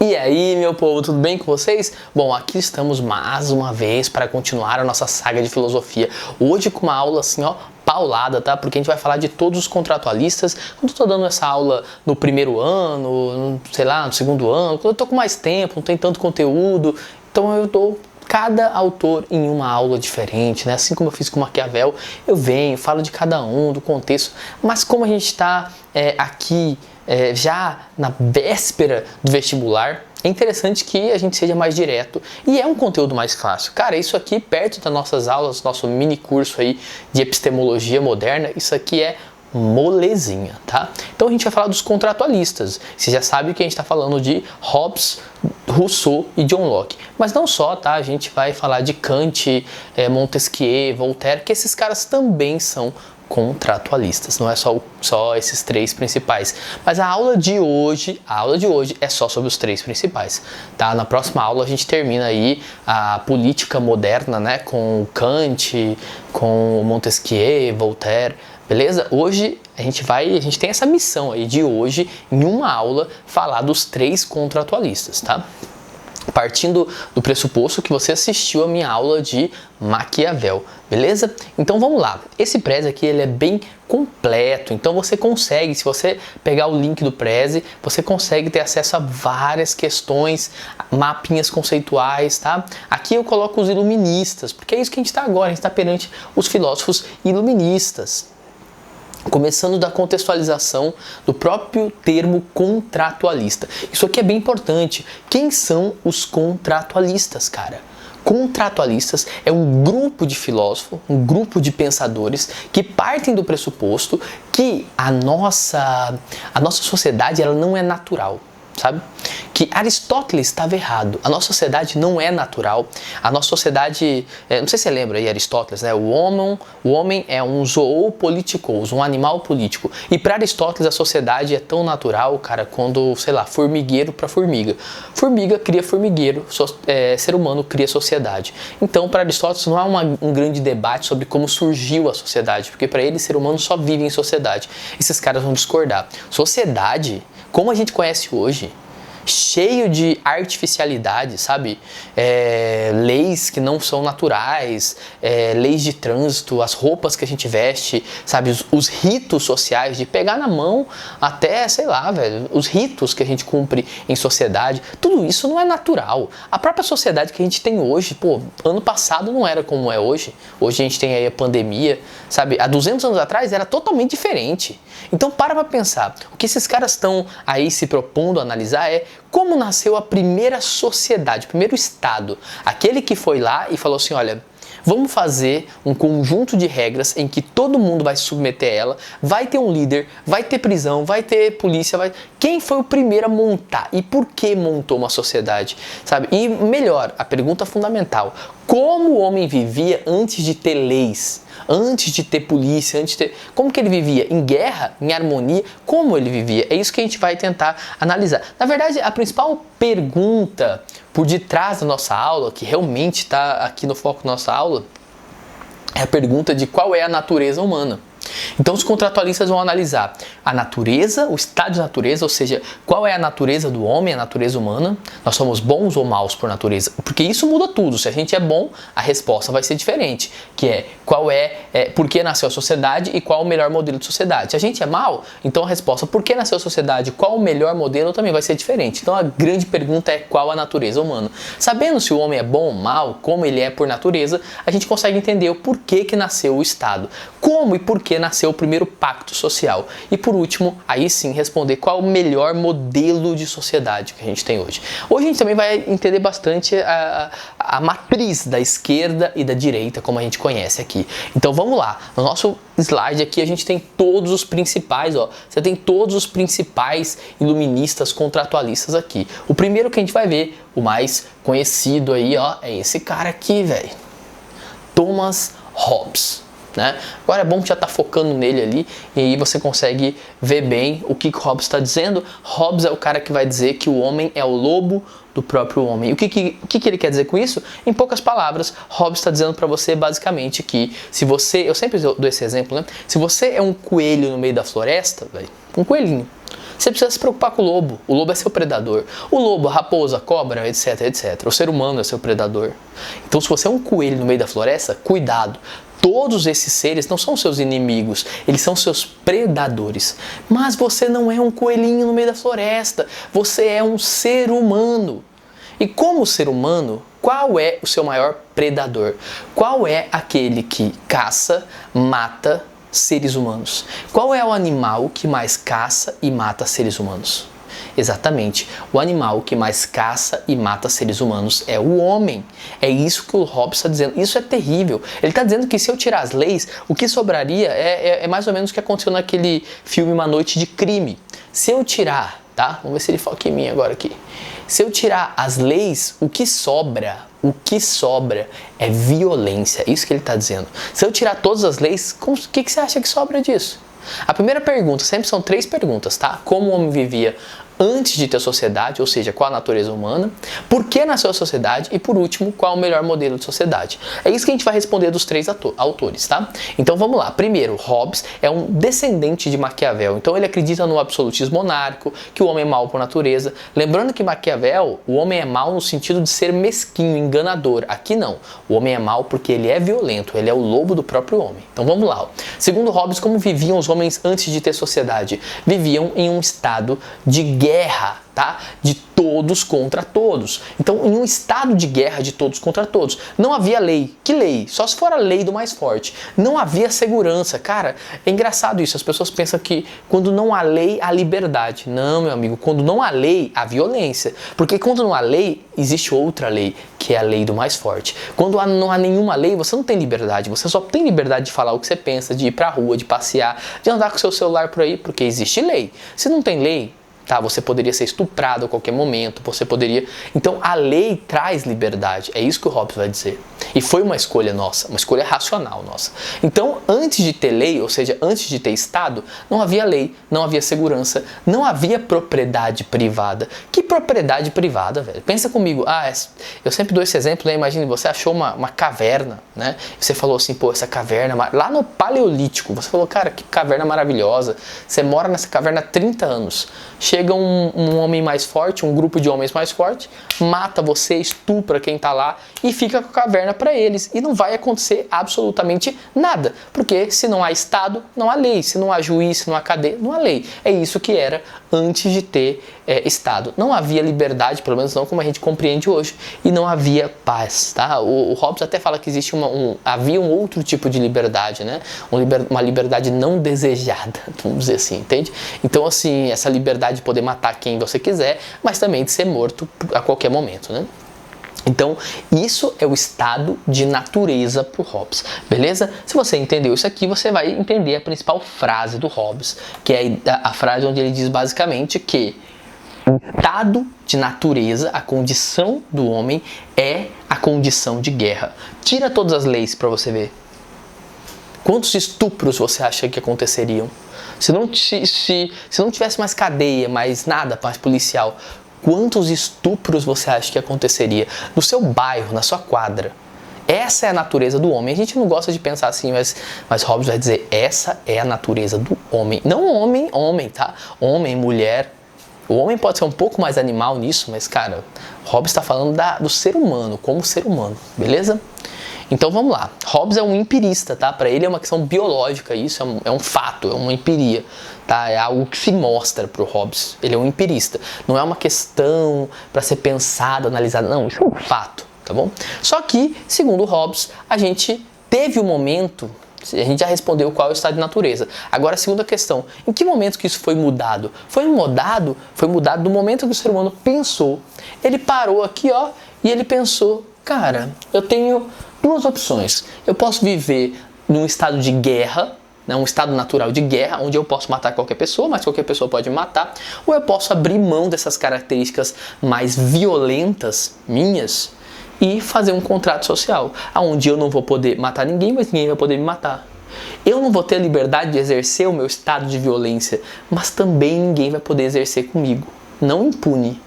E aí, meu povo, tudo bem com vocês? Bom, aqui estamos mais uma vez para continuar a nossa saga de filosofia. Hoje com uma aula assim, ó, paulada, tá? Porque a gente vai falar de todos os contratualistas. Quando eu tô dando essa aula no primeiro ano, sei lá, no segundo ano, quando eu tô com mais tempo, não tem tanto conteúdo, então eu dou cada autor em uma aula diferente, né? Assim como eu fiz com Maquiavel, eu venho, falo de cada um, do contexto, mas como a gente está aqui já na véspera do vestibular, é interessante que a gente seja mais direto e é um conteúdo mais fácil. Cara, isso aqui perto das nossas aulas, nosso mini curso aí de epistemologia moderna, isso aqui é molezinha, tá? Então a gente vai falar dos contratualistas. Você já sabe que a gente está falando de Hobbes, Rousseau e John Locke. Mas não só, tá? A gente vai falar de Kant, Montesquieu, Voltaire, que esses caras também são contratualistas. Não é só esses três principais. Mas a aula de hoje é só sobre os três principais, tá? Na próxima aula a gente termina aí a política moderna, né? Com Kant, com Montesquieu, Voltaire. Beleza? Hoje a gente tem essa missão aí de hoje, em uma aula, falar dos três contratualistas, tá? Partindo do pressuposto que você assistiu a minha aula de Maquiavel, beleza? Então vamos lá. Esse Prezi aqui ele é bem completo, então você consegue, se você pegar o link do Prezi, você consegue ter acesso a várias questões, mapinhas conceituais, tá? Aqui eu coloco os iluministas, porque é isso que a gente está agora, a gente está perante os filósofos iluministas. Começando da contextualização do próprio termo contratualista. Isso aqui é bem importante. Quem são os contratualistas, cara? Contratualistas é um grupo de filósofos, um grupo de pensadores que partem do pressuposto que a nossa sociedade ela não é natural. Sabe? Que Aristóteles estava errado. A nossa sociedade não é natural. A nossa sociedade, não sei se você lembra aí Aristóteles, né? O homem é um zoopolitikos, um animal político. E para Aristóteles a sociedade é tão natural, cara, quando, sei lá, formigueiro para formiga. Formiga cria formigueiro, ser humano cria sociedade. Então para Aristóteles não há um grande debate sobre como surgiu a sociedade, porque para ele ser humano só vive em sociedade. Esses caras vão discordar. Sociedade, como a gente conhece hoje, cheio de artificialidade, sabe? Leis que não são naturais, leis de trânsito, as roupas que a gente veste, sabe? Os ritos sociais, de pegar na mão até, sei lá, velho, os ritos que a gente cumpre em sociedade, tudo isso não é natural. A própria sociedade que a gente tem hoje, pô, ano passado não era como é hoje. Hoje a gente tem aí a pandemia, sabe? Há 200 anos atrás era totalmente diferente. Então para pensar, o que esses caras estão aí se propondo a analisar é como nasceu a primeira sociedade, o primeiro Estado. Aquele que foi lá e falou assim, olha, vamos fazer um conjunto de regras em que todo mundo vai se submeter a ela, vai ter um líder, vai ter prisão, vai ter polícia, Quem foi o primeiro a montar e por que montou uma sociedade, sabe? E melhor, a pergunta fundamental, como o homem vivia antes de ter leis? Antes de ter polícia, como que ele vivia? Em guerra? Em harmonia? Como ele vivia? É isso que a gente vai tentar analisar. Na verdade, a principal pergunta por detrás da nossa aula, que realmente está aqui no foco da nossa aula, é a pergunta de qual é a natureza humana. Então os contratualistas vão analisar a natureza, o estado de natureza, ou seja, qual é a natureza do homem, a natureza humana. Nós somos bons ou maus por natureza? Porque isso muda tudo. Se a gente é bom, a resposta vai ser diferente, que é por que nasceu a sociedade e qual o melhor modelo de sociedade. Se a gente é mau, então a resposta por que nasceu a sociedade, qual o melhor modelo também vai ser diferente. Então a grande pergunta é qual a natureza humana. Sabendo se o homem é bom ou mau, como ele é por natureza, a gente consegue entender o porquê que nasceu o Estado, como e por que nasceu o primeiro pacto social. E por último, aí sim responder qual o melhor modelo de sociedade que a gente tem hoje. Hoje a gente também vai entender bastante a matriz da esquerda e da direita, como a gente conhece aqui. Então vamos lá, no nosso slide aqui a gente tem todos os principais, ó. Você tem todos os principais iluministas contratualistas aqui. O primeiro que a gente vai ver, o mais conhecido aí, ó, é esse cara aqui, velho. Thomas Hobbes. né? Agora é bom que já está focando nele ali e aí você consegue ver bem o que Hobbes está dizendo. Hobbes é o cara que vai dizer que o homem é o lobo do próprio homem. E o que ele quer dizer com isso? Em poucas palavras, Hobbes está dizendo para você basicamente que se você, eu sempre dou esse exemplo, né? Se você é um coelho no meio da floresta, velho, um coelhinho, você precisa se preocupar com o lobo. O lobo é seu predador. O lobo, a raposa, a cobra, etc, etc. O ser humano é seu predador. Então, se você é um coelho no meio da floresta, cuidado. Todos esses seres não são seus inimigos, eles são seus predadores. Mas você não é um coelhinho no meio da floresta, você é um ser humano. E como ser humano, qual é o seu maior predador? Qual é aquele que caça, mata seres humanos? Qual é o animal que mais caça e mata seres humanos? Exatamente, o animal que mais caça e mata seres humanos é o homem. É isso que o Hobbes está dizendo. Isso é terrível. Ele está dizendo que se eu tirar as leis, o que sobraria é mais ou menos o que aconteceu naquele filme Uma Noite de Crime. Se eu tirar, tá? Vamos ver se ele foca em mim agora aqui. Se eu tirar as leis, o que sobra é violência. É isso que ele está dizendo. Se eu tirar todas as leis, o que você acha que sobra disso? A primeira pergunta, sempre são 3 perguntas, tá? Como o homem vivia antes de ter sociedade, ou seja, qual a natureza humana, por que nasceu a sociedade e, por último, qual o melhor modelo de sociedade. É isso que a gente vai responder dos 3 autores, tá? Então vamos lá. Primeiro, Hobbes é um descendente de Maquiavel, então ele acredita no absolutismo monárquico, que o homem é mau por natureza. Lembrando que Maquiavel, o homem é mau no sentido de ser mesquinho, enganador. Aqui não. O homem é mau porque ele é violento, ele é o lobo do próprio homem. Então vamos lá. Segundo Hobbes, como viviam os homens antes de ter sociedade? Viviam em um estado de guerra, tá? De todos contra todos. Então, em um estado de guerra de todos contra todos, não havia lei. Que lei? Só se for a lei do mais forte. Não havia segurança. Cara, é engraçado isso. As pessoas pensam que quando não há lei, há liberdade. Não, meu amigo. Quando não há lei, há violência. Porque quando não há lei, existe outra lei, que é a lei do mais forte. Quando não há nenhuma lei, você não tem liberdade. Você só tem liberdade de falar o que você pensa, de ir pra rua, de passear, de andar com seu celular por aí, porque existe lei. Se não tem lei, tá, você poderia ser estuprado a qualquer momento, você poderia... Então a lei traz liberdade, é isso que o Hobbes vai dizer. E foi uma escolha nossa, uma escolha racional nossa. Então, antes de ter lei, ou seja, antes de ter Estado, não havia lei, não havia segurança, não havia propriedade privada. Que propriedade privada, velho? Pensa comigo, eu sempre dou esse exemplo, né? Imagine, você achou uma caverna, né? Você falou assim, pô, essa caverna... Lá no Paleolítico, você falou, cara, que caverna maravilhosa. Você mora nessa caverna há 30 anos. Chega um homem mais forte, um grupo de homens mais forte, mata você, estupra quem tá lá e fica com a caverna para eles. E não vai acontecer absolutamente nada. Porque se não há Estado, não há lei. Se não há juiz, se não há cadeia, não há lei. É isso que era antes de ter Estado. Não havia liberdade, pelo menos não como a gente compreende hoje. E não havia paz, tá? O Hobbes até fala que existe havia um outro tipo de liberdade, né? Uma liberdade não desejada, vamos dizer assim, entende? Então, assim, essa liberdade de poder matar quem você quiser, mas também de ser morto a qualquer momento, né? Então, isso é o estado de natureza para o Hobbes, beleza? Se você entendeu isso aqui, você vai entender a principal frase do Hobbes, que é a frase onde ele diz basicamente que o estado de natureza, a condição do homem, é a condição de guerra. Tira todas as leis para você ver. Quantos estupros você acha que aconteceriam? Se não tivesse mais cadeia, mais nada, mais policial, quantos estupros você acha que aconteceria no seu bairro, na sua quadra? Essa é a natureza do homem. A gente não gosta de pensar assim, mas Hobbes vai dizer, essa é a natureza do homem. Não homem, tá? Homem, mulher. O homem pode ser um pouco mais animal nisso, mas, cara, Hobbes está falando do ser humano, como ser humano, beleza? Então vamos lá. Hobbes é um empirista, tá? Para ele é uma questão biológica, isso é um fato, é uma empiria, tá? É algo que se mostra para o Hobbes. Ele é um empirista. Não é uma questão para ser pensada, analisada, não, isso é um fato, tá bom? Só que, segundo Hobbes, a gente teve um momento, a gente já respondeu qual é o estado de natureza. Agora a segunda questão, em que momento que isso foi mudado? Foi mudado no momento que o ser humano pensou. Ele parou aqui, ó, e ele pensou, cara, eu tenho 2 opções. Eu posso viver num estado de guerra, né, um estado natural de guerra, onde eu posso matar qualquer pessoa, mas qualquer pessoa pode me matar, ou eu posso abrir mão dessas características mais violentas minhas e fazer um contrato social, onde eu não vou poder matar ninguém, mas ninguém vai poder me matar. Eu não vou ter a liberdade de exercer o meu estado de violência, mas também ninguém vai poder exercer comigo. Não impune.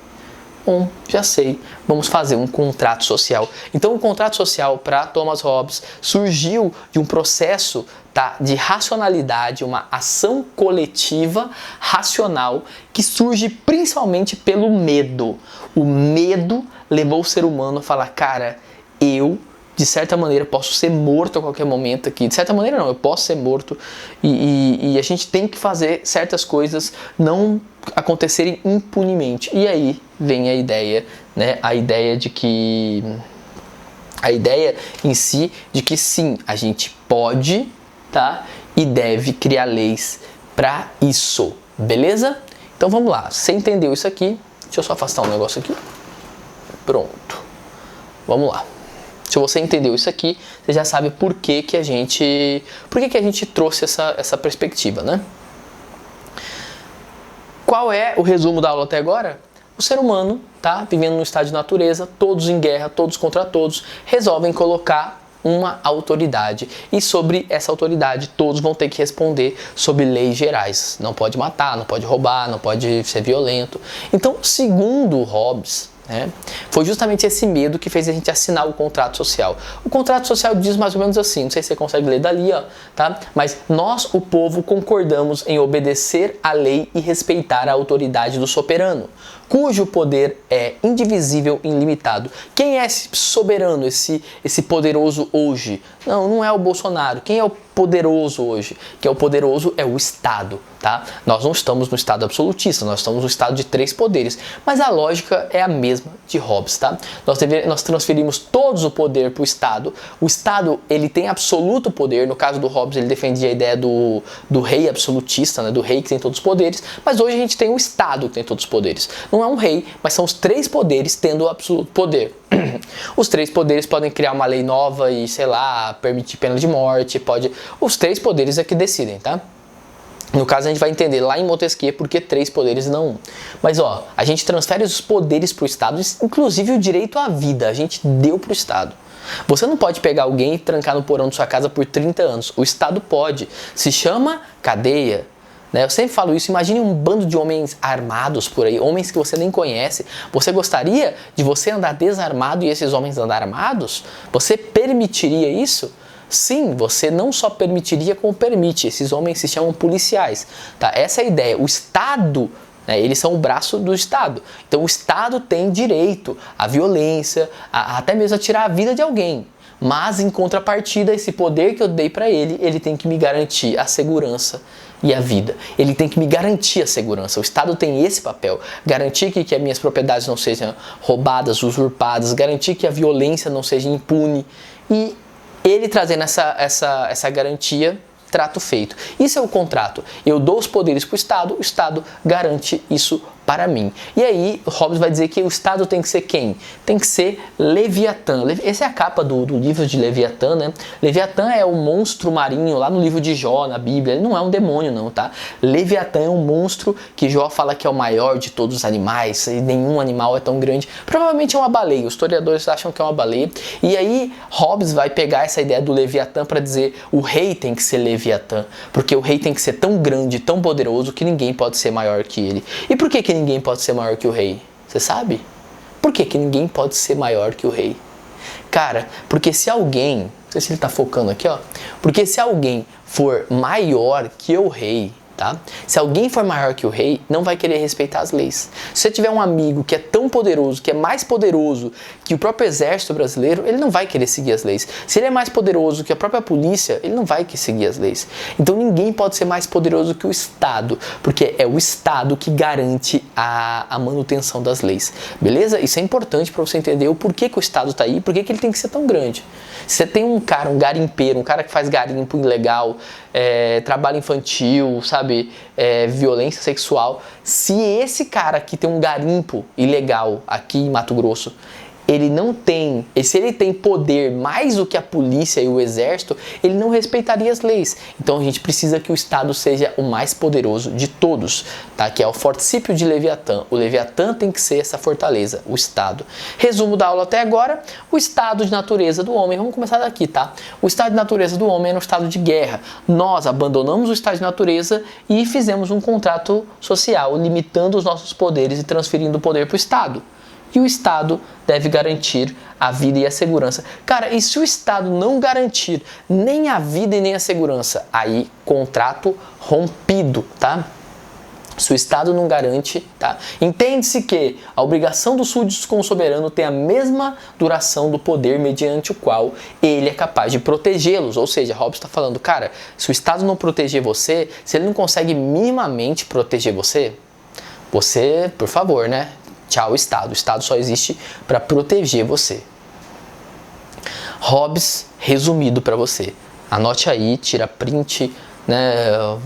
Bom, já sei, vamos fazer um contrato social. Então o contrato social para Thomas Hobbes surgiu de um processo, tá, de racionalidade, uma ação coletiva racional que surge principalmente pelo medo. O medo levou o ser humano a falar, cara, eu de certa maneira posso ser morto a qualquer momento aqui. De certa maneira não, eu posso ser morto e a gente tem que fazer certas coisas não acontecerem impunemente. E aí vem a ideia, né? A ideia em si de que sim, a gente pode, tá? E deve criar leis para isso, beleza? Então vamos lá, você entendeu isso aqui? Deixa eu só afastar um negócio aqui. Pronto. Vamos lá. Se você entendeu isso aqui, você já sabe por que a gente trouxe essa perspectiva, né? Qual é o resumo da aula até agora? O ser humano tá vivendo num estado de natureza, todos em guerra, todos contra todos, resolvem colocar uma autoridade. E sobre essa autoridade, todos vão ter que responder sobre leis gerais. Não pode matar, não pode roubar, não pode ser violento. Então, segundo Hobbes, foi justamente esse medo que fez a gente assinar o contrato social. O contrato social diz mais ou menos assim, não sei se você consegue ler dali, ó, tá? Mas nós, o povo, concordamos em obedecer à lei e respeitar a autoridade do soberano, cujo poder é indivisível e ilimitado. Quem é esse soberano, esse poderoso hoje? Não é o Bolsonaro. Quem é o poderoso hoje? Quem é o poderoso é o Estado, tá? Nós não estamos no Estado absolutista, nós estamos no Estado de 3 poderes. Mas a lógica é a mesma de Hobbes, tá? Nós transferimos todos o poder para o Estado. O Estado, ele tem absoluto poder. No caso do Hobbes, ele defendia a ideia do rei absolutista, né? Do rei que tem todos os poderes. Mas hoje a gente tem o Estado que tem todos os poderes. Não é um rei, mas são os 3 poderes tendo o absoluto poder. Os 3 poderes podem criar uma lei nova e, sei lá, permitir pena de morte, Os 3 poderes é que decidem, tá? No caso, a gente vai entender lá em Montesquieu por que 3 poderes e não 1. Mas, ó, a gente transfere os poderes para o Estado, inclusive o direito à vida, a gente deu para o Estado. Você não pode pegar alguém e trancar no porão de sua casa por 30 anos. O Estado pode. Se chama cadeia. Eu sempre falo isso, imagine um bando de homens armados por aí, homens que você nem conhece. Você gostaria de você andar desarmado e esses homens andar armados? Você permitiria isso? Sim, você não só permitiria como permite. Esses homens se chamam policiais. Tá? Essa é a ideia. O Estado, eles são o braço do Estado. Então o Estado tem direito à violência, até mesmo a tirar a vida de alguém. Mas em contrapartida, esse poder que eu dei para ele tem que me garantir a segurança e a vida. Ele tem que me garantir a segurança. O Estado tem esse papel. Garantir que as minhas propriedades não sejam roubadas, usurpadas. Garantir que a violência não seja impune. E ele trazendo essa garantia, trato feito. Isso é o contrato. Eu dou os poderes para o Estado garante isso para mim. E aí, Hobbes vai dizer que o Estado tem que ser quem? Tem que ser Leviatã. Essa é a capa do livro de Leviatã, né? Leviatã é o monstro marinho lá no livro de Jó, na Bíblia. Ele não é um demônio, não, tá? Leviatã é um monstro que Jó fala que é o maior de todos os animais, e nenhum animal é tão grande. Provavelmente é uma baleia. Os historiadores acham que é uma baleia. E aí, Hobbes vai pegar essa ideia do Leviatã para dizer o rei tem que ser Leviatã, porque o rei tem que ser tão grande, tão poderoso que ninguém pode ser maior que ele. E por que ninguém pode ser maior que o rei? Você sabe? Por que ninguém pode ser maior que o rei? Cara, porque se alguém, não sei se ele tá focando aqui, ó, porque se alguém for maior que o rei, tá? Se alguém for maior que o rei, não vai querer respeitar as leis. Se você tiver um amigo que é tão poderoso, que é mais poderoso que o próprio exército brasileiro, ele não vai querer seguir as leis. Se ele é mais poderoso que a própria polícia, ele não vai querer seguir as leis. Então ninguém pode ser mais poderoso que o Estado, porque é o Estado que garante a manutenção das leis. Beleza? Isso é importante para você entender o porquê que o Estado está aí, porquê que ele tem que ser tão grande. Se você tem um cara, um garimpeiro, um cara que faz garimpo ilegal, trabalho infantil, sabe, violência sexual, se esse cara que tem um garimpo ilegal aqui em Mato Grosso, ele não tem, e se ele tem poder mais do que a polícia e o exército, ele não respeitaria as leis. Então a gente precisa que o Estado seja o mais poderoso de todos, tá? Que é o forticípio de Leviatã. O Leviatã tem que ser essa fortaleza, o Estado. Resumo da aula até agora: o estado de natureza do homem. Vamos começar daqui, tá? O estado de natureza do homem é no estado de guerra. Nós abandonamos o estado de natureza e fizemos um contrato social, limitando os nossos poderes e transferindo o poder para o Estado. E o Estado deve garantir a vida e a segurança. Cara, e se o Estado não garantir nem a vida e nem a segurança? Aí, contrato rompido, tá? Se o Estado não garante, tá? Entende-se que a obrigação dos súditos com o soberano tem a mesma duração do poder mediante o qual ele é capaz de protegê-los. Ou seja, Hobbes está falando, cara, se o Estado não proteger você, se ele não consegue minimamente proteger você, por favor, né? Tchau, Estado. O Estado só existe para proteger você. Hobbes resumido para você. Anote aí, tira print, né?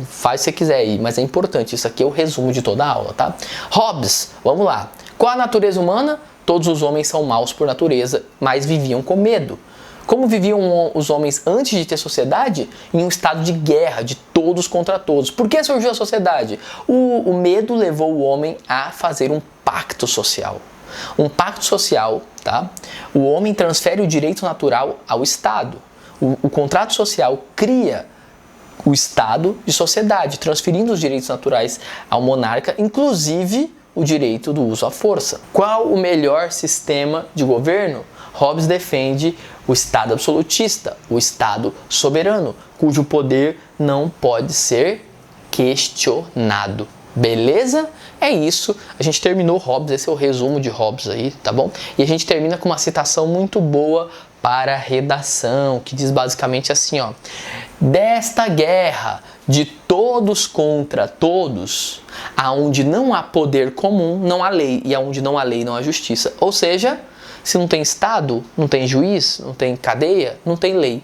Faz se você quiser aí, mas é importante. Isso aqui é o resumo de toda a aula, tá? Hobbes, vamos lá. Qual a natureza humana? Todos os homens são maus por natureza, mas viviam com medo. Como viviam os homens antes de ter sociedade? Em um estado de guerra, de todos contra todos. Por que surgiu a sociedade? O medo levou o homem a fazer um pacto social. Um pacto social, tá? O homem transfere o direito natural ao Estado. O contrato social cria o estado de sociedade, transferindo os direitos naturais ao monarca, inclusive o direito do uso à força. Qual o melhor sistema de governo? Hobbes defende o Estado absolutista, o Estado soberano, cujo poder não pode ser questionado. Beleza? É isso. A gente terminou Hobbes, esse é o resumo de Hobbes aí, tá bom? E a gente termina com uma citação muito boa para a redação, que diz basicamente assim, ó: desta guerra de todos contra todos, aonde não há poder comum, não há lei, e aonde não há lei, não há justiça. Ou seja, se não tem Estado, não tem juiz, não tem cadeia, não tem lei.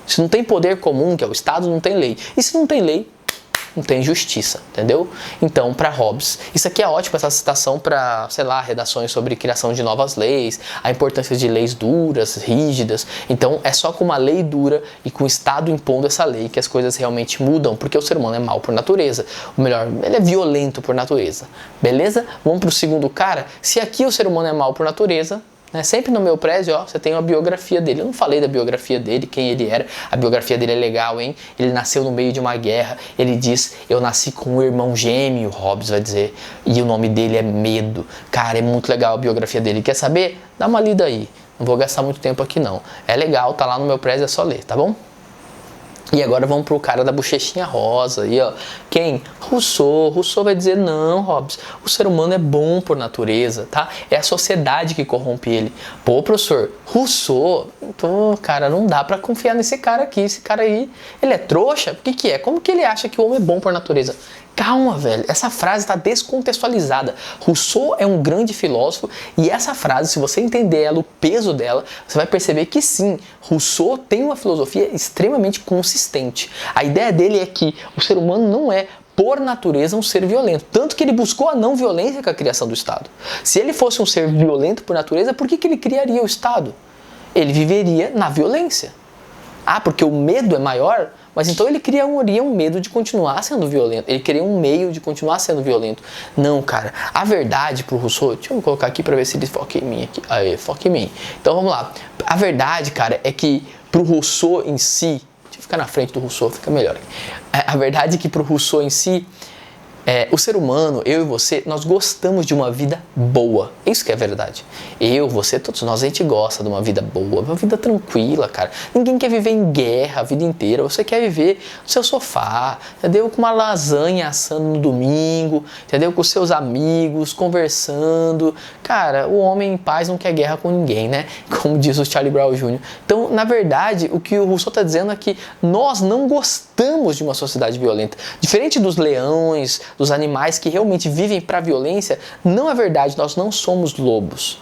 Se não tem poder comum, que é o Estado, não tem lei. E se não tem lei, não tem justiça, entendeu? Então, para Hobbes, isso aqui é ótimo, essa citação para, sei lá, redações sobre criação de novas leis, a importância de leis duras, rígidas. Então, é só com uma lei dura e com o Estado impondo essa lei que as coisas realmente mudam, porque o ser humano é mau por natureza. Ou melhor, ele é violento por natureza. Beleza? Vamos para o segundo cara. Se aqui o ser humano é mau por natureza, sempre no meu prédio, ó, você tem uma biografia dele. Eu não falei da biografia dele, quem ele era. A biografia dele é legal, hein? Ele nasceu no meio de uma guerra. Ele diz, eu nasci com um irmão gêmeo, Hobbes vai dizer. E o nome dele é Medo. Cara, é muito legal a biografia dele. Quer saber? Dá uma lida aí. Não vou gastar muito tempo aqui não. É legal, tá lá no meu prédio, é só ler, tá bom? E agora vamos pro cara da bochechinha rosa aí, ó. Quem? Rousseau. Rousseau vai dizer, não, Hobbes, o ser humano é bom por natureza, tá? É a sociedade que corrompe ele. Pô, professor, Rousseau, pô, cara, não dá pra confiar nesse cara aqui. Esse cara aí, ele é trouxa? O que é? Como que ele acha que o homem é bom por natureza? Calma, velho, essa frase está descontextualizada. Rousseau é um grande filósofo e essa frase, se você entender ela, o peso dela, você vai perceber que sim, Rousseau tem uma filosofia extremamente consistente. A ideia dele é que o ser humano não é, por natureza, um ser violento. Tanto que ele buscou a não violência com a criação do Estado. Se ele fosse um ser violento por natureza, por que ele criaria o Estado? Ele viveria na violência. Ah, porque o medo é maior? Mas então ele criaria um medo de continuar sendo violento. Ele queria um meio de continuar sendo violento. Não, cara. A verdade pro Rousseau... Deixa eu colocar aqui pra ver se ele foca em mim aqui. Aí, foca em mim. Então vamos lá. A verdade, cara, é que pro Rousseau em si... Deixa eu ficar na frente do Rousseau, fica melhor. A verdade é que pro Rousseau em si... o ser humano, eu e você, nós gostamos de uma vida boa. Isso que é verdade. Eu, você, todos nós, a gente gosta de uma vida boa, uma vida tranquila, cara. Ninguém quer viver em guerra a vida inteira. Você quer viver no seu sofá, entendeu? Com uma lasanha assando no domingo, entendeu? Com seus amigos, conversando. Cara, o homem em paz não quer guerra com ninguém, né? Como diz o Charlie Brown Jr. Então, na verdade, o que o Rousseau está dizendo é que nós não gostamos de uma sociedade violenta. Diferente dos leões, dos animais que realmente vivem para a violência, não é verdade, nós não somos lobos.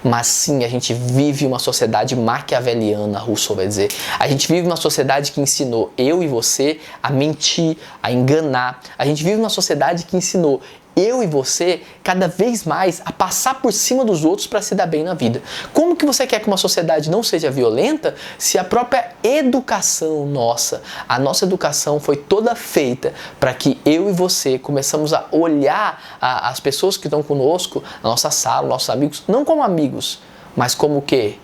Mas sim, a gente vive uma sociedade maquiaveliana, Rousseau vai dizer. A gente vive uma sociedade que ensinou eu e você a mentir, a enganar. A gente vive uma sociedade que ensinou eu e você, cada vez mais, a passar por cima dos outros para se dar bem na vida. Como que você quer que uma sociedade não seja violenta se a própria educação nossa, a nossa educação foi toda feita para que eu e você começamos a olhar as pessoas que estão conosco, na nossa sala, nossos amigos, não como amigos, mas como o quê?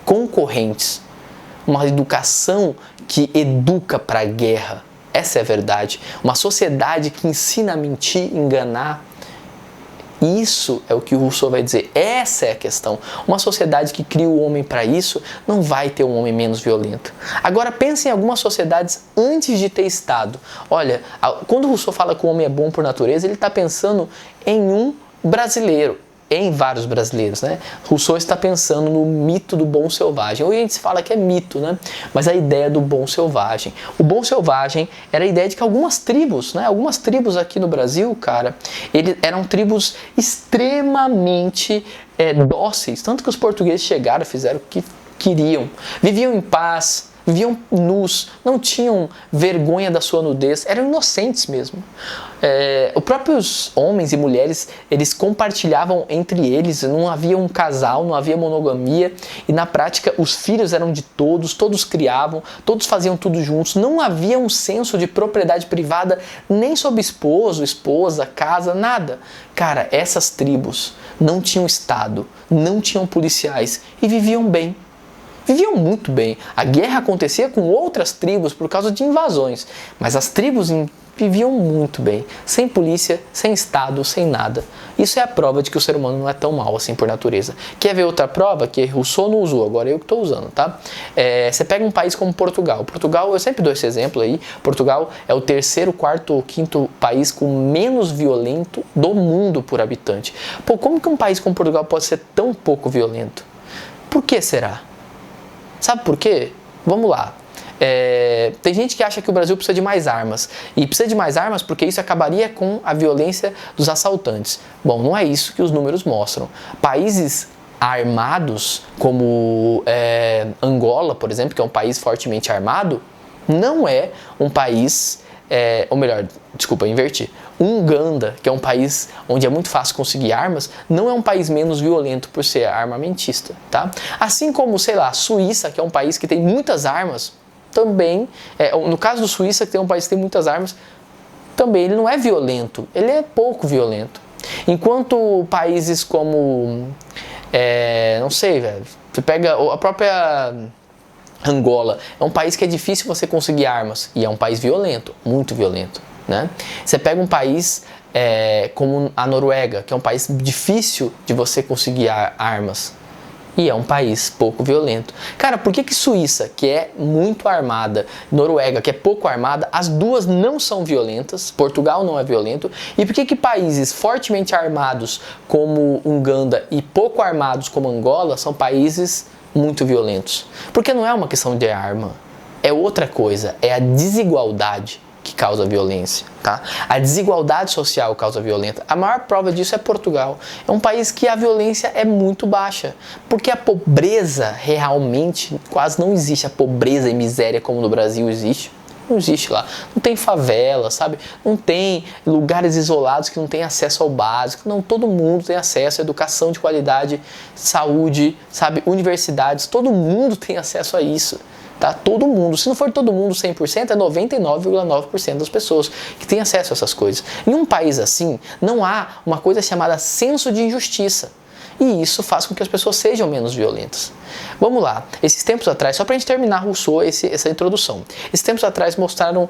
Concorrentes. Uma educação que educa para a guerra. Essa é a verdade. Uma sociedade que ensina a mentir, enganar. Isso é o que o Rousseau vai dizer. Essa é a questão. Uma sociedade que cria o homem para isso não vai ter um homem menos violento. Agora pense em algumas sociedades antes de ter Estado. Olha, quando o Rousseau fala que o homem é bom por natureza, ele está pensando em um brasileiro. Em vários brasileiros, né? Rousseau está pensando no mito do bom selvagem. Hoje a gente fala que é mito, né? Mas a ideia do bom selvagem. O bom selvagem era a ideia de que algumas tribos, né? Algumas tribos aqui no Brasil, cara, eram tribos extremamente dóceis. Tanto que os portugueses chegaram e fizeram o que queriam. Viviam em paz, viviam nus, não tinham vergonha da sua nudez, eram inocentes mesmo. Os próprios homens e mulheres, eles compartilhavam entre eles, não havia um casal, não havia monogamia, e na prática os filhos eram de todos, todos criavam, todos faziam tudo juntos, não havia um senso de propriedade privada nem sobre esposo, esposa, casa, nada. Cara, essas tribos não tinham Estado, não tinham policiais e viviam bem. Viviam muito bem. A guerra acontecia com outras tribos por causa de invasões, mas as tribos viviam muito bem, sem polícia, sem Estado, sem nada. Isso é a prova de que o ser humano não é tão mau assim por natureza. Quer ver outra prova? Que Rousseau não usou, agora eu que estou usando, tá? Você pega um país como Portugal. Portugal, eu sempre dou esse exemplo aí, Portugal é o terceiro, quarto ou quinto país com menos violento do mundo por habitante. Pô, como que um país como Portugal pode ser tão pouco violento? Por que será? Sabe por quê? Vamos lá. Tem gente que acha que o Brasil precisa de mais armas. E precisa de mais armas porque isso acabaria com a violência dos assaltantes. Bom, não é isso que os números mostram. Países armados, como Angola, por exemplo, que é um país fortemente armado, não é um país... ou melhor, desculpa, inverti. Uganda, que é um país onde é muito fácil conseguir armas, não é um país menos violento por ser armamentista, tá? Assim como, sei lá, a Suíça, que é um país que tem muitas armas, também, no caso do Suíça, que tem um país que tem muitas armas, também ele não é violento, ele é pouco violento. Enquanto países como, não sei, velho, você pega a própria... Angola é um país que é difícil você conseguir armas e é um país violento, muito violento, né? Você pega um país como a Noruega, que é um país difícil de você conseguir armas e é um país pouco violento. Cara, por que Suíça, que é muito armada, Noruega, que é pouco armada, as duas não são violentas, Portugal não é violento, e por que países fortemente armados como Uganda e pouco armados como Angola são países muito violentos? Porque não é uma questão de arma, é outra coisa, é a desigualdade que causa violência, tá? A desigualdade social causa violência. A maior prova disso é Portugal. É um país que a violência é muito baixa, porque a pobreza realmente quase não existe. A pobreza e miséria como no Brasil existe, não existe lá. Não tem favela, sabe? Não tem lugares isolados que não tem acesso ao básico. Não, todo mundo tem acesso à educação de qualidade, saúde, sabe? Universidades, todo mundo tem acesso a isso. Tá? Todo mundo, se não for todo mundo 100%, é 99,9% das pessoas que têm acesso a essas coisas. Em um país assim, não há uma coisa chamada senso de injustiça. E isso faz com que as pessoas sejam menos violentas. Vamos lá, esses tempos atrás, só pra gente terminar Rousseau, essa introdução. Esses tempos atrás mostraram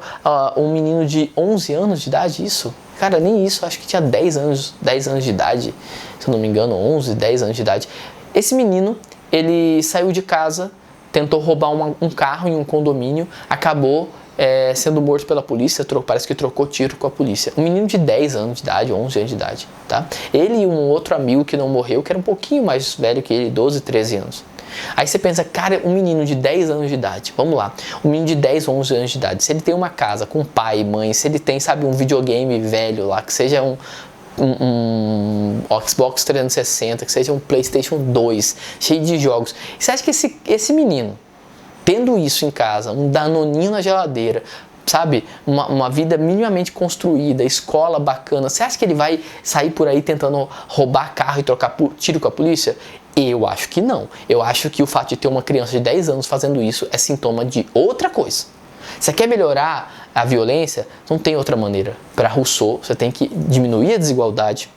um menino de 11 anos de idade, isso? Cara, nem isso, acho que tinha 10 anos de idade, se eu não me engano, 11, 10 anos de idade. Esse menino, ele saiu de casa, tentou roubar um carro em um condomínio, acabou sendo morto pela polícia, parece que trocou tiro com a polícia. Um menino de 10 anos de idade, 11 anos de idade, tá? Ele e um outro amigo que não morreu, que era um pouquinho mais velho que ele, 12, 13 anos. Aí você pensa, cara, um menino de 10 anos de idade, vamos lá, um menino de 10, 11 anos de idade, se ele tem uma casa com pai e mãe, se ele tem, sabe, um videogame velho lá, que seja um Xbox 360, que seja um PlayStation 2, cheio de jogos. Você acha que esse menino, tendo isso em casa, um danoninho na geladeira, sabe, uma vida minimamente construída, escola bacana, você acha que ele vai sair por aí tentando roubar carro e trocar tiro com a polícia? Eu acho que não. Eu acho que o fato de ter uma criança de 10 anos fazendo isso é sintoma de outra coisa. Você quer melhorar a violência? Não tem outra maneira. Para Rousseau, você tem que diminuir a desigualdade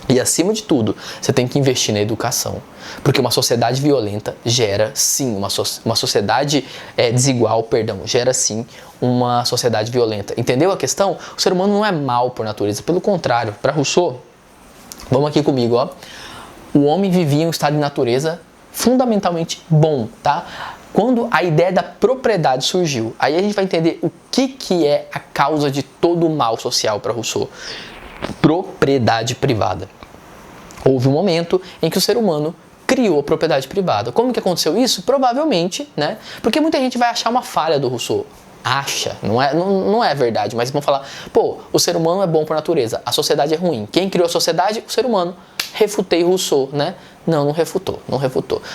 e, acima de tudo, você tem que investir na educação. Porque uma sociedade violenta gera, sim, uma sociedade desigual, gera, sim, uma sociedade violenta. Entendeu a questão? O ser humano não é mau por natureza. Pelo contrário, para Rousseau, vamos aqui comigo, ó. O homem vivia em um estado de natureza fundamentalmente bom, tá? Quando a ideia da propriedade surgiu, aí a gente vai entender o que é a causa de todo o mal social para Rousseau. Propriedade privada. Houve um momento em que o ser humano criou a propriedade privada. Como que aconteceu isso? Provavelmente, né? Porque muita gente vai achar uma falha do Rousseau. Acha, não é verdade, mas vão falar, pô, o ser humano é bom por natureza, a sociedade é ruim. Quem criou a sociedade? O ser humano. Refutei Rousseau, né? Não refutou.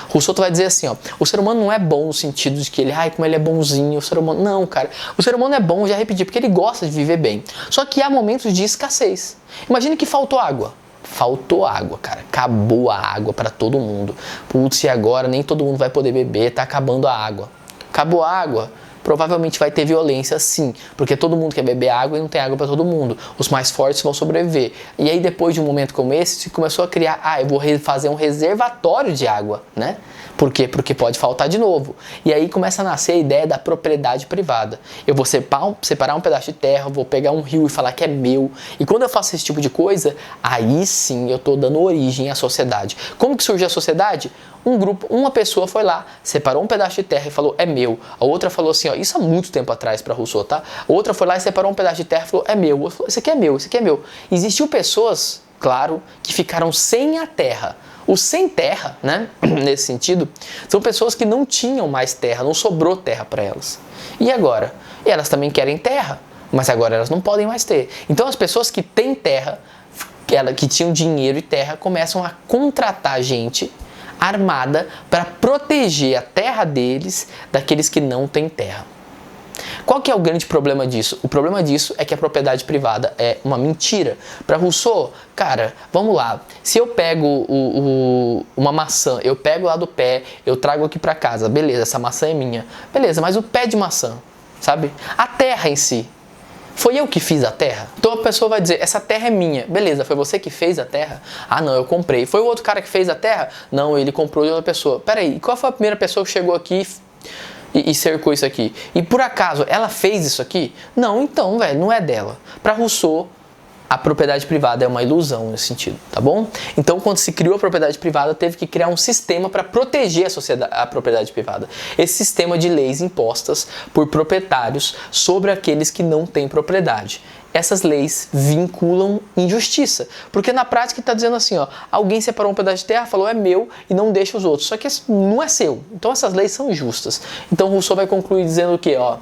Rousseau vai dizer assim, ó, o ser humano não é bom no sentido de que ele, como ele é bonzinho, o ser humano... Não, cara, o ser humano é bom, já repeti, porque ele gosta de viver bem. Só que há momentos de escassez. Imagine que faltou água. Faltou água, cara. Acabou a água para todo mundo. Putz, e agora nem todo mundo vai poder beber, tá acabando a água. Acabou a água. Provavelmente vai ter violência, sim, porque todo mundo quer beber água e não tem água para todo mundo. Os mais fortes vão sobreviver. E aí, depois de um momento como esse, se começou a criar, eu vou fazer um reservatório de água, né? Por quê? Porque pode faltar de novo. E aí começa a nascer a ideia da propriedade privada. Eu vou separar um pedaço de terra, vou pegar um rio e falar que é meu. E quando eu faço esse tipo de coisa, aí sim eu estou dando origem à sociedade. Como que surgiu a sociedade? Uma pessoa foi lá, separou um pedaço de terra e falou, é meu. A outra falou assim, ó, isso há muito tempo atrás para Rousseau, tá? A outra foi lá e separou um pedaço de terra e falou, é meu. Falou, isso aqui é meu, isso aqui é meu. Existiu pessoas, claro, que ficaram sem a terra. Os sem terra, né, nesse sentido, são pessoas que não tinham mais terra, não sobrou terra para elas. E agora? E elas também querem terra, mas agora elas não podem mais ter. Então as pessoas que têm terra, que tinham dinheiro e terra, começam a contratar gente armada para proteger a terra deles daqueles que não têm terra. Qual que é o grande problema disso? O problema disso é que a propriedade privada é uma mentira. Para Rousseau, cara, vamos lá. Se eu pego uma maçã, eu pego lá do pé, eu trago aqui para casa, beleza, essa maçã é minha. Beleza, mas o pé de maçã, sabe? A terra em si. Foi eu que fiz a terra? Então a pessoa vai dizer, essa terra é minha. Beleza, foi você que fez a terra? Ah, não, eu comprei. Foi o outro cara que fez a terra? Não, ele comprou de outra pessoa. Peraí, qual foi a primeira pessoa que chegou aqui e cercou isso aqui? E por acaso, ela fez isso aqui? Não, então, velho, não é dela. Para Rousseau, a propriedade privada é uma ilusão nesse sentido, tá bom? Então, quando se criou a propriedade privada, teve que criar um sistema para proteger a propriedade privada. Esse sistema de leis impostas por proprietários sobre aqueles que não têm propriedade. Essas leis vinculam injustiça, porque na prática está dizendo assim, ó, alguém separou um pedaço de terra, falou é meu e não deixa os outros, só que não é seu. Então essas leis são injustas. Então Rousseau vai concluir dizendo o quê? Ó,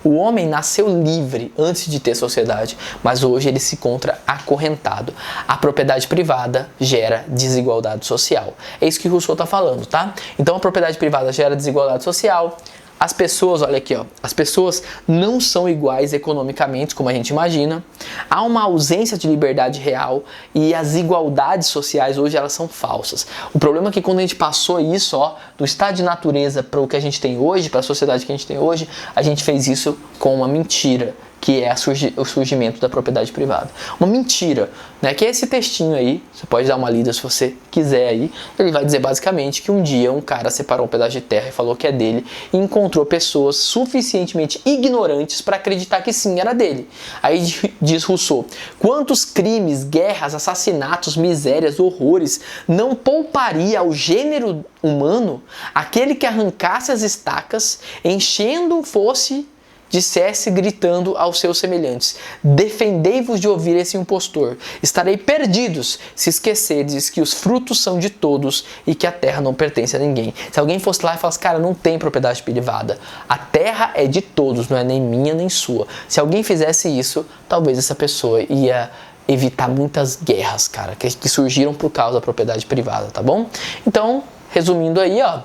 o homem nasceu livre antes de ter sociedade, mas hoje ele se encontra acorrentado. A propriedade privada gera desigualdade social. É isso que Rousseau está falando, tá? Então a propriedade privada gera desigualdade social. As pessoas, olha aqui, ó, as pessoas não são iguais economicamente, como a gente imagina. Há uma ausência de liberdade real e as igualdades sociais hoje elas são falsas. O problema é que quando a gente passou isso, ó, do estado de natureza para o que a gente tem hoje, para a sociedade que a gente tem hoje, a gente fez isso com uma mentira, que é o surgimento da propriedade privada. Uma mentira, né? Que é esse textinho aí, você pode dar uma lida se você quiser aí, ele vai dizer basicamente que um dia um cara separou um pedaço de terra e falou que é dele e encontrou pessoas suficientemente ignorantes para acreditar que sim, era dele. Aí diz Rousseau, quantos crimes, guerras, assassinatos, misérias, horrores não pouparia ao gênero humano aquele que arrancasse as estacas, enchendo fosse dissesse gritando aos seus semelhantes, defendei-vos de ouvir esse impostor, estarei perdidos se esquecerdes que os frutos são de todos e que a terra não pertence a ninguém. Se alguém fosse lá e falasse, cara, não tem propriedade privada, a terra é de todos, não é nem minha nem sua. Se alguém fizesse isso, talvez essa pessoa ia evitar muitas guerras, cara, que surgiram por causa da propriedade privada, tá bom? Então, resumindo aí, ó,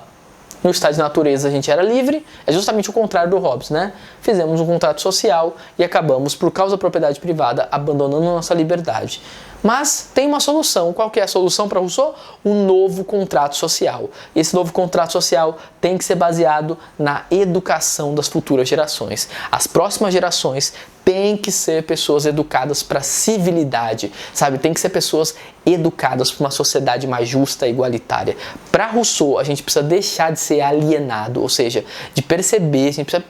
No estado de natureza a gente era livre, é justamente o contrário do Hobbes, né? Fizemos um contrato social e acabamos, por causa da propriedade privada, abandonando a nossa liberdade. Mas tem uma solução. Qual que é a solução para Rousseau? Um novo contrato social. Esse novo contrato social tem que ser baseado na educação das futuras gerações. As próximas gerações têm que ser pessoas educadas para a civilidade, sabe? Tem que ser pessoas educadas para uma sociedade mais justa e igualitária. Para Rousseau, a gente precisa deixar de ser alienado, ou seja, de perceber, a gente precisa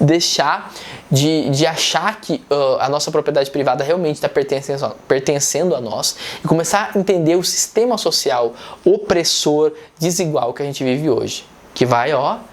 deixar de achar que a nossa propriedade privada realmente está pertencendo a nós e começar a entender o sistema social opressor, desigual que a gente vive hoje. Que vai,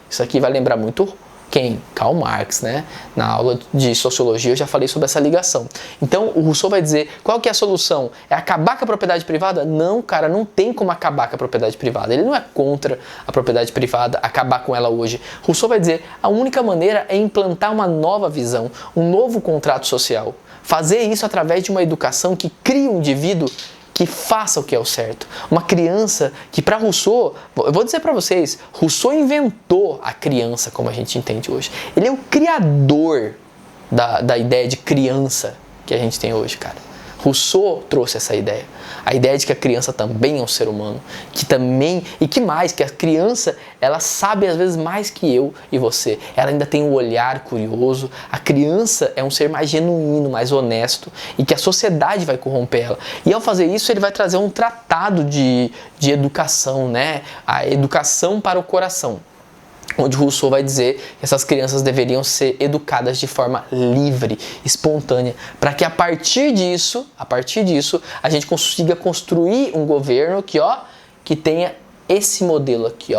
isso aqui vai lembrar muito quem? Karl Marx, né? Na aula de sociologia eu já falei sobre essa ligação. Então o Rousseau vai dizer, qual que é a solução? É acabar com a propriedade privada? Não, cara, não tem como acabar com a propriedade privada. Ele não é contra a propriedade privada, acabar com ela hoje. Rousseau vai dizer, a única maneira é implantar uma nova visão, um novo contrato social. Fazer isso através de uma educação que crie um indivíduo que faça o que é o certo. Uma criança que, para Rousseau, eu vou dizer para vocês, Rousseau inventou a criança como a gente entende hoje. Ele é o criador da ideia de criança que a gente tem hoje, cara. Rousseau trouxe essa ideia. A ideia de que a criança também é um ser humano. Que a criança, ela sabe às vezes mais que eu e você. Ela ainda tem um olhar curioso. A criança é um ser mais genuíno, mais honesto. E que a sociedade vai corromper ela. E ao fazer isso, ele vai trazer um tratado de educação, né? A educação para o coração. Onde Rousseau vai dizer que essas crianças deveriam ser educadas de forma livre, espontânea, para que a partir disso, a gente consiga construir um governo que tenha esse modelo aqui,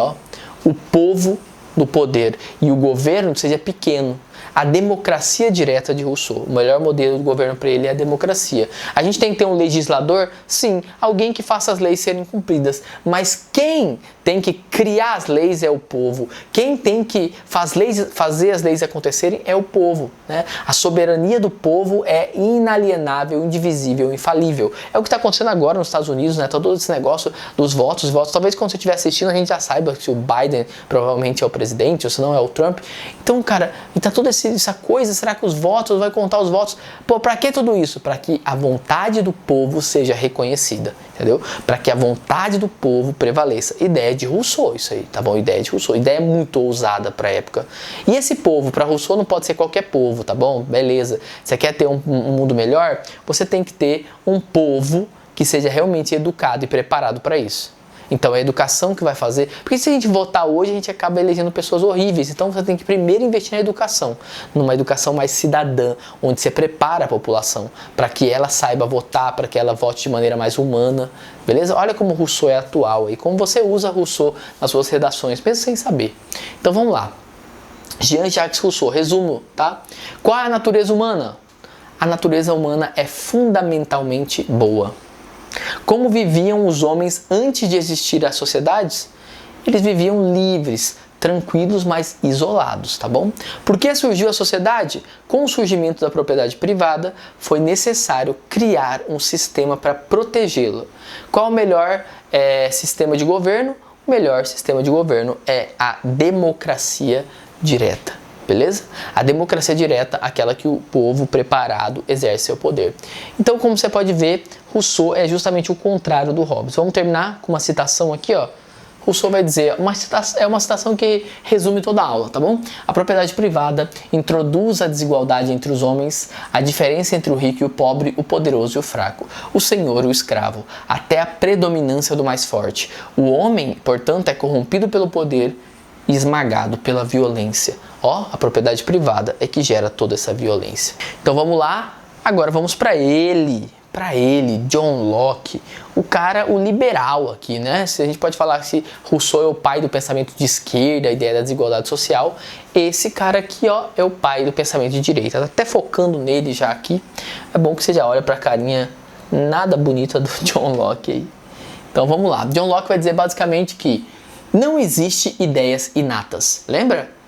o povo no poder e o governo seja pequeno. A democracia direta de Rousseau. O melhor modelo de governo para ele é a democracia. A gente tem que ter um legislador? Sim, alguém que faça as leis serem cumpridas. Mas quem tem que criar as leis é o povo. Quem tem que fazer as leis acontecerem é o povo, né? A soberania do povo é inalienável, indivisível, infalível. É o que está acontecendo agora nos Estados Unidos, né? Todo esse negócio dos votos. Talvez quando você estiver assistindo a gente já saiba se o Biden provavelmente é o presidente ou se não é o Trump. Então, cara, e tá toda essa coisa, será que os votos, vai contar os votos? Pô, pra que tudo isso? Para que a vontade do povo seja reconhecida, entendeu? Para que a vontade do povo prevaleça. Ideia de Rousseau, isso aí, tá bom? Ideia de Rousseau. Ideia muito ousada pra época. E esse povo, para Rousseau, não pode ser qualquer povo, tá bom? Beleza. Você quer ter um mundo melhor? Você tem que ter um povo que seja realmente educado e preparado para isso. Então é a educação que vai fazer, porque se a gente votar hoje, a gente acaba elegendo pessoas horríveis. Então você tem que primeiro investir na educação, numa educação mais cidadã, onde você prepara a população para que ela saiba votar, para que ela vote de maneira mais humana, beleza? Olha como Rousseau é atual e como você usa Rousseau nas suas redações, mesmo sem saber. Então vamos lá. Jean-Jacques Rousseau, resumo, tá? Qual é a natureza humana? A natureza humana é fundamentalmente boa. Como viviam os homens antes de existir as sociedades? Eles viviam livres, tranquilos, mas isolados, tá bom? Por que surgiu a sociedade? Com o surgimento da propriedade privada, foi necessário criar um sistema para protegê-la. Qual o melhor sistema de governo? O melhor sistema de governo é a democracia direta. Beleza? A democracia direta, aquela que o povo preparado exerce seu poder. Então, como você pode ver, Rousseau é justamente o contrário do Hobbes. Vamos terminar com uma citação aqui, Rousseau vai dizer, é uma citação que resume toda a aula, tá bom? A propriedade privada introduz a desigualdade entre os homens, a diferença entre o rico e o pobre, o poderoso e o fraco, o senhor e o escravo, até a predominância do mais forte. O homem, portanto, é corrompido pelo poder e esmagado pela violência. A propriedade privada é que gera toda essa violência. Então vamos lá, agora vamos para ele, John Locke, o liberal aqui, né? Se a gente pode falar que Rousseau é o pai do pensamento de esquerda, a ideia da desigualdade social, esse cara aqui, é o pai do pensamento de direita. Até focando nele já aqui, é bom que você já olha para a carinha nada bonita do John Locke aí. Então vamos lá, John Locke vai dizer basicamente que não existe ideias inatas, lembra?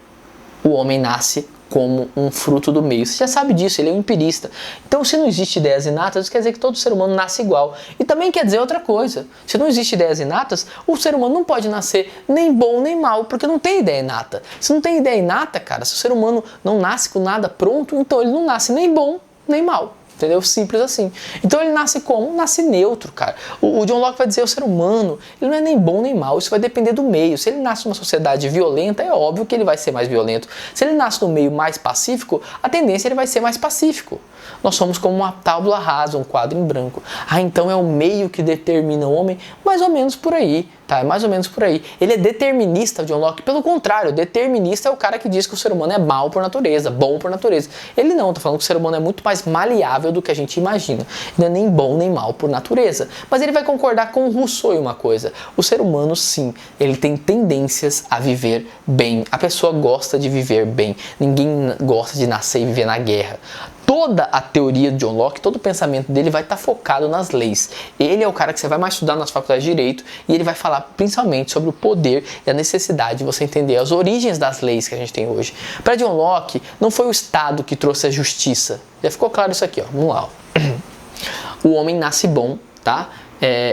O homem nasce como um fruto do meio. Você já sabe disso, ele é um empirista. Então, se não existe ideias inatas, isso quer dizer que todo ser humano nasce igual. E também quer dizer outra coisa. Se não existe ideias inatas, o ser humano não pode nascer nem bom nem mal, porque não tem ideia inata. Se não tem ideia inata, cara, se o ser humano não nasce com nada pronto, então ele não nasce nem bom nem mal. Entendeu? Simples assim. Então ele nasce como? Nasce neutro, cara. O John Locke vai dizer o ser humano, ele não é nem bom nem mal, isso vai depender do meio. Se ele nasce numa sociedade violenta, é óbvio que ele vai ser mais violento. Se ele nasce no meio mais pacífico, a tendência é ele vai ser mais pacífico. Nós somos como uma tábua rasa, um quadro em branco. Ah, então é o meio que determina o homem? Mais ou menos por aí, tá? É mais ou menos por aí. Ele é determinista, o John Locke. Pelo contrário, determinista é o cara que diz que o ser humano é mal por natureza, bom por natureza. Ele não, tá falando que o ser humano é muito mais maleável do que a gente imagina. Não é nem bom nem mal por natureza. Mas ele vai concordar com o Rousseau em uma coisa. O ser humano, sim, ele tem tendências a viver bem. A pessoa gosta de viver bem. Ninguém gosta de nascer e viver na guerra. Toda a teoria de John Locke, todo o pensamento dele vai estar focado nas leis. Ele é o cara que você vai mais estudar nas faculdades de Direito e ele vai falar principalmente sobre o poder e a necessidade de você entender as origens das leis que a gente tem hoje. Para John Locke, não foi o Estado que trouxe a justiça. Já ficou claro isso aqui, ó. Vamos lá. Ó. O homem nasce bom, tá?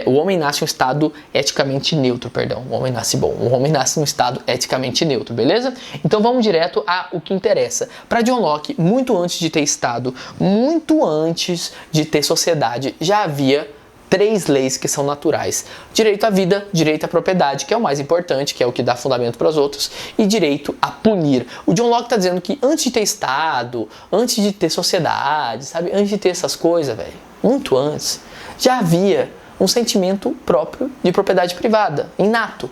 O homem nasce em um estado eticamente neutro, perdão. O homem nasce bom. O homem nasce em um estado eticamente neutro, beleza? Então vamos direto ao que interessa. Para John Locke, muito antes de ter Estado, muito antes de ter sociedade, já havia 3 leis que são naturais. Direito à vida, direito à propriedade, que é o mais importante, que é o que dá fundamento para os outros, e direito a punir. O John Locke está dizendo que antes de ter Estado, antes de ter sociedade, sabe? Antes de ter essas coisas, velho, muito antes, já havia um sentimento próprio de propriedade privada, inato,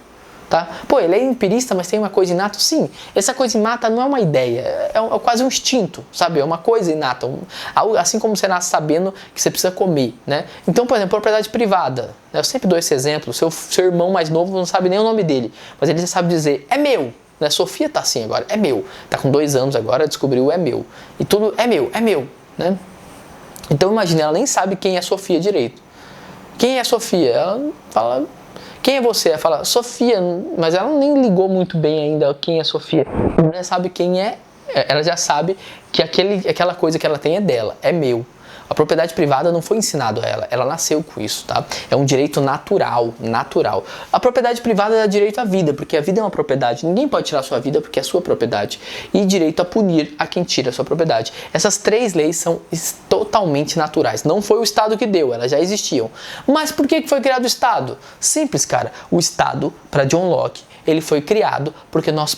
tá? Pô, ele é empirista, mas tem uma coisa inata? Sim, essa coisa inata não é uma ideia, é quase um instinto, sabe? É uma coisa inata, assim como você nasce sabendo que você precisa comer, né? Então, por exemplo, propriedade privada, né? Eu sempre dou esse exemplo, seu irmão mais novo não sabe nem o nome dele, mas ele já sabe dizer, é meu, né? Sofia tá assim agora, é meu, tá com 2 anos agora, descobriu é meu, e tudo é meu, né? Então imagina, ela nem sabe quem é Sofia direito. Quem é Sofia? Ela fala, quem é você? Ela fala, Sofia, mas ela nem ligou muito bem ainda quem é Sofia. Ela já sabe quem é, ela já sabe que aquela coisa que ela tem é dela, é meu. A propriedade privada não foi ensinado a ela nasceu com isso, tá? É um direito natural. A propriedade privada dá direito à vida, porque a vida é uma propriedade. Ninguém pode tirar a sua vida porque é sua propriedade. E direito a punir a quem tira a sua propriedade. Essas 3 leis são totalmente naturais. Não foi o Estado que deu, elas já existiam. Mas por que foi criado o Estado? Simples, cara. O Estado, para John Locke, ele foi criado porque nós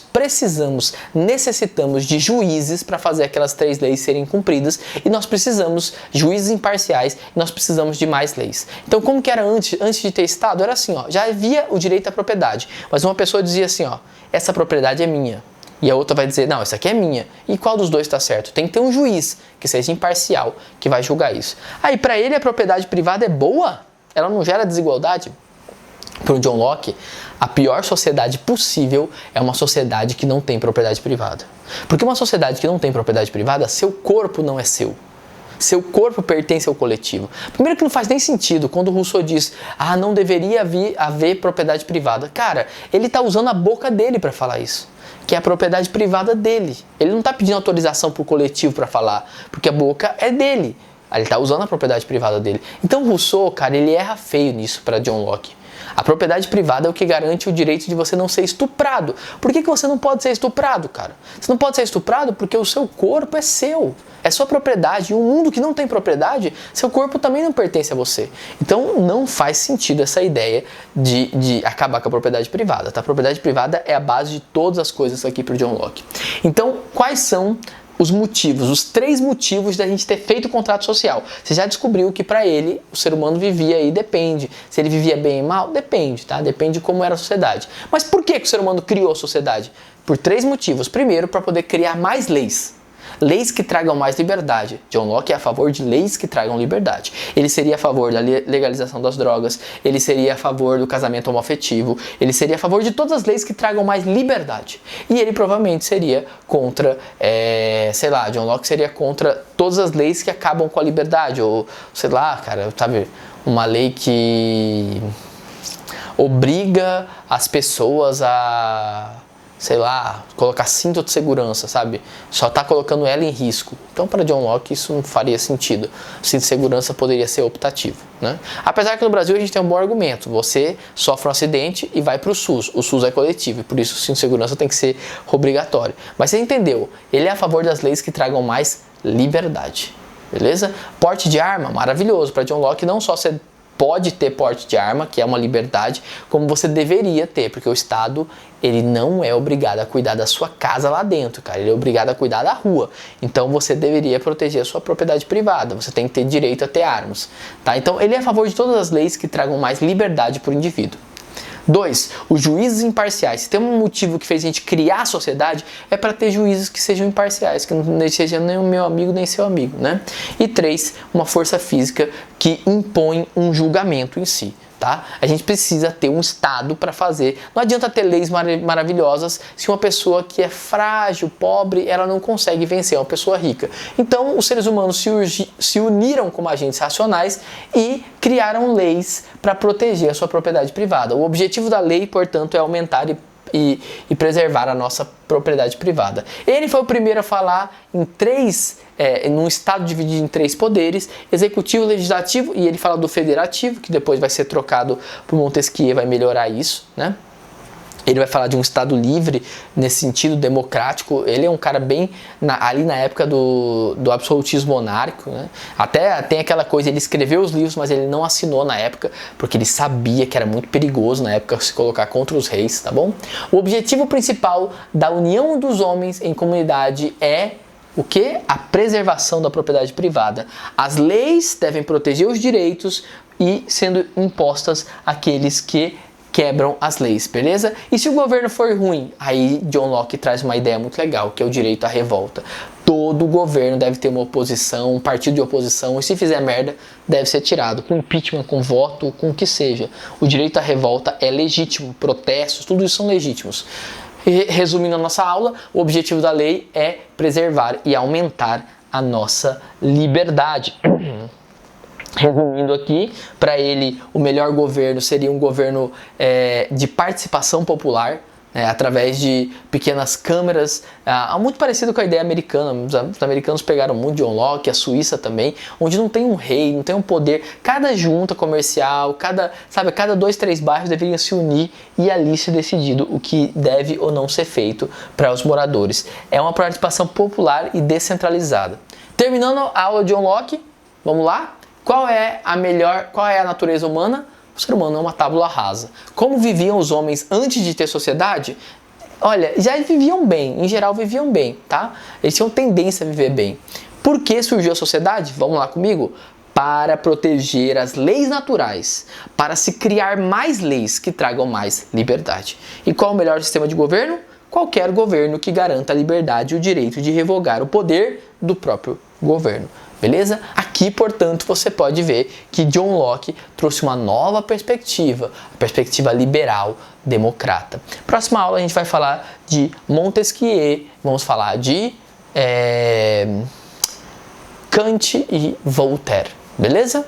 necessitamos de juízes para fazer aquelas 3 leis serem cumpridas e nós precisamos, juízes imparciais, e nós precisamos de mais leis. Então, como que era antes de ter Estado? Era assim, ó, já havia o direito à propriedade, mas uma pessoa dizia assim, ó, essa propriedade é minha. E a outra vai dizer, não, essa aqui é minha. E qual dos dois está certo? Tem que ter um juiz que seja imparcial, que vai julgar isso. Aí, para ele, a propriedade privada é boa? Ela não gera desigualdade? Para o John Locke, a pior sociedade possível é uma sociedade que não tem propriedade privada. Porque uma sociedade que não tem propriedade privada, seu corpo não é seu. Seu corpo pertence ao coletivo. Primeiro que não faz nem sentido quando o Rousseau diz, não deveria haver propriedade privada. Cara, ele está usando a boca dele para falar isso, que é a propriedade privada dele. Ele não está pedindo autorização para o coletivo para falar, porque a boca é dele. Ele está usando a propriedade privada dele. Então o Rousseau, cara, ele erra feio nisso para John Locke. A propriedade privada é o que garante o direito de você não ser estuprado. Por que você não pode ser estuprado, cara? Você não pode ser estuprado porque o seu corpo é seu. É sua propriedade. E um mundo que não tem propriedade, seu corpo também não pertence a você. Então não faz sentido essa ideia de acabar com a propriedade privada. Tá? A propriedade privada é a base de todas as coisas aqui para o John Locke. Então, quais são os motivos, os 3 motivos da gente ter feito o contrato social? Você já descobriu que para ele, o ser humano vivia aí, depende. Se ele vivia bem ou mal, depende, tá? Depende de como era a sociedade. Mas por que o ser humano criou a sociedade? Por 3 motivos. Primeiro, para poder criar mais leis. Leis que tragam mais liberdade. John Locke é a favor de leis que tragam liberdade. Ele seria a favor da legalização das drogas, ele seria a favor do casamento homoafetivo, ele seria a favor de todas as leis que tragam mais liberdade. E ele provavelmente seria contra, John Locke seria contra todas as leis que acabam com a liberdade, ou sei lá, cara, sabe, uma lei que obriga as pessoas a sei lá, colocar cinto de segurança, sabe? Só tá colocando ela em risco. Então, para John Locke, isso não faria sentido. O cinto de segurança poderia ser optativo, né? Apesar que no Brasil a gente tem um bom argumento. Você sofre um acidente e vai para o SUS. O SUS é coletivo e por isso o cinto de segurança tem que ser obrigatório. Mas você entendeu? Ele é a favor das leis que tragam mais liberdade, beleza? Porte de arma, maravilhoso. Para John Locke, não só você pode ter porte de arma, que é uma liberdade, como você deveria ter, porque o Estado, ele não é obrigado a cuidar da sua casa lá dentro, cara, ele é obrigado a cuidar da rua. Então você deveria proteger a sua propriedade privada, você tem que ter direito a ter armas, tá? Então ele é a favor de todas as leis que tragam mais liberdade para o indivíduo. 2. Os juízes imparciais. Se tem um motivo que fez a gente criar a sociedade, é para ter juízes que sejam imparciais, que não sejam nem o meu amigo nem seu amigo, né? E 3. Uma força física que impõe um julgamento em si. Tá? A gente precisa ter um Estado para fazer. Não adianta ter leis maravilhosas se uma pessoa que é frágil, pobre, ela não consegue vencer, é uma pessoa rica. Então, os seres humanos se uniram como agentes racionais e criaram leis para proteger a sua propriedade privada. O objetivo da lei, portanto, é aumentar e preservar a nossa propriedade privada. Ele foi o primeiro a falar num Estado dividido em 3 poderes, executivo, legislativo, e ele fala do federativo, que depois vai ser trocado por Montesquieu, vai melhorar isso, né? Ele vai falar de um Estado livre, nesse sentido, democrático. Ele é um cara bem ali na época do absolutismo monárquico, né? Até tem aquela coisa, ele escreveu os livros, mas ele não assinou na época, porque ele sabia que era muito perigoso na época se colocar contra os reis, tá bom? O objetivo principal da união dos homens em comunidade é o que? A preservação da propriedade privada. As leis devem proteger os direitos e sendo impostas àqueles que quebram as leis, beleza? E se o governo for ruim? Aí John Locke traz uma ideia muito legal, que é o direito à revolta. Todo governo deve ter uma oposição, um partido de oposição, e se fizer merda, deve ser tirado, com impeachment, com voto, com o que seja. O direito à revolta é legítimo, protestos, tudo isso são legítimos. Resumindo a nossa aula, o objetivo da lei é preservar e aumentar a nossa liberdade. Resumindo aqui, para ele o melhor governo seria um governo de participação popular, através de pequenas câmaras, muito parecido com a ideia americana. Os americanos pegaram muito John Locke, a Suíça também, onde não tem um rei, não tem um poder. Cada junta comercial, cada 2, 3 bairros deveriam se unir e ali ser decidido o que deve ou não ser feito para os moradores. É uma participação popular e descentralizada. Terminando a aula de John Locke, vamos lá? Qual é a natureza humana? O ser humano é uma tábula rasa. Como viviam os homens antes de ter sociedade? Olha, já viviam bem, em geral viviam bem, tá? Eles tinham tendência a viver bem. Por que surgiu a sociedade? Vamos lá comigo? Para proteger as leis naturais, para se criar mais leis que tragam mais liberdade. E qual o melhor sistema de governo? Qualquer governo que garanta a liberdade e o direito de revogar o poder do próprio governo. Beleza? Aqui, portanto, você pode ver que John Locke trouxe uma nova perspectiva, a perspectiva liberal democrata. Próxima aula a gente vai falar de Montesquieu, vamos falar de Kant e Voltaire, beleza?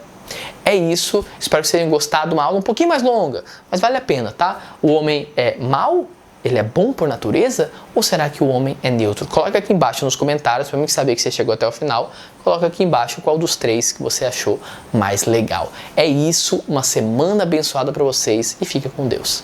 É isso, espero que vocês tenham gostado, uma aula um pouquinho mais longa, mas vale a pena, tá? O homem é mau? Ele é bom por natureza? Ou será que o homem é neutro? Coloca aqui embaixo nos comentários, para mim saber que você chegou até o final. Coloca aqui embaixo qual dos 3 que você achou mais legal. É isso, uma semana abençoada para vocês e fica com Deus.